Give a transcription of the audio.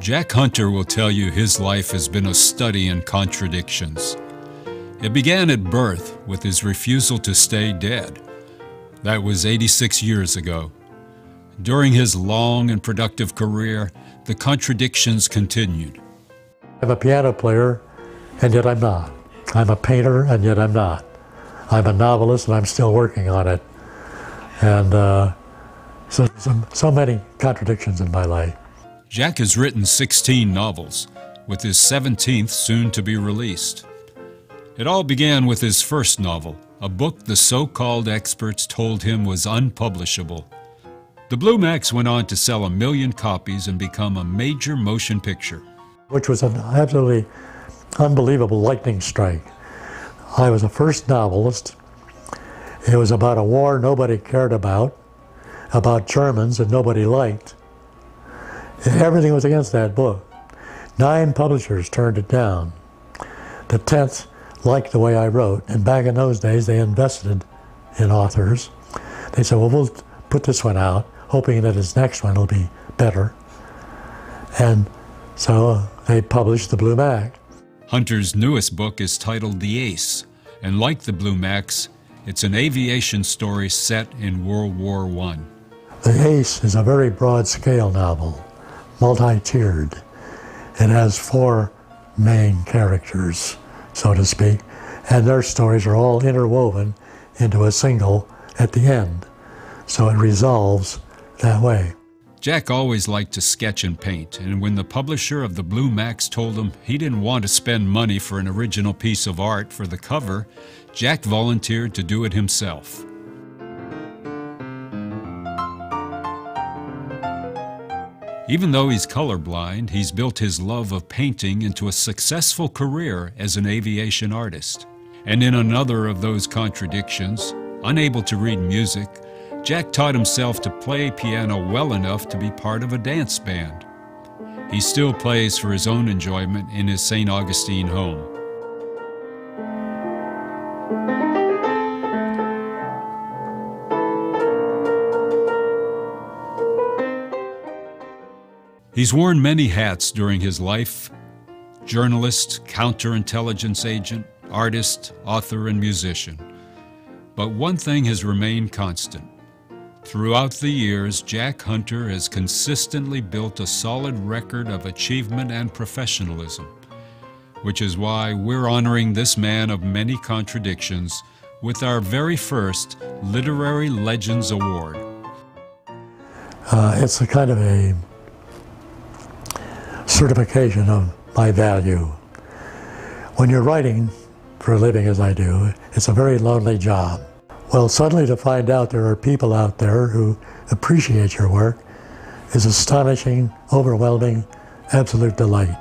Jack Hunter will tell you his life has been a study in contradictions. It began at birth with his refusal to stay dead. That was 86 years ago. During his long and productive career, the contradictions continued. I'm a piano player, and yet I'm not. I'm a painter, and yet I'm not. I'm a novelist, and I'm still working on it. And so many contradictions in my life. Jack has written 16 novels, with his 17th soon to be released. It all began with his first novel, a book the so-called experts told him was unpublishable. The Blue Max went on to sell 1 million copies and become a major motion picture. Which was an absolutely unbelievable lightning strike. I was the first novelist. It was about a war nobody cared about Germans that nobody liked. Everything was against that book. 9 publishers turned it down. The 10th liked the way I wrote, and back in those days they invested in authors. They said, well, we'll put this one out, hoping that his next one will be better. And so they published The Blue Max. Hunter's newest book is titled The Ace, and like The Blue Max, it's an aviation story set in World War I. The Ace is a very broad-scale novel, multi-tiered. It has 4 main characters, so to speak, and their stories are all interwoven into a single at the end. So it resolves that way. Jack always liked to sketch and paint, and when the publisher of the Blue Max told him he didn't want to spend money for an original piece of art for the cover, Jack volunteered to do it himself. Even though he's colorblind, he's built his love of painting into a successful career as an aviation artist. And in another of those contradictions, unable to read music, Jack taught himself to play piano well enough to be part of a dance band. He still plays for his own enjoyment in his St. Augustine home. He's worn many hats during his life: journalist, counterintelligence agent, artist, author, and musician. But one thing has remained constant. Throughout the years, Jack Hunter has consistently built a solid record of achievement and professionalism, which is why we're honoring this man of many contradictions with our very first Literary Legends Award. It's a kind of a certification of my value. When you're writing for a living, as I do, it's a very lonely job. Well, suddenly to find out there are people out there who appreciate your work is astonishing, overwhelming, absolute delight.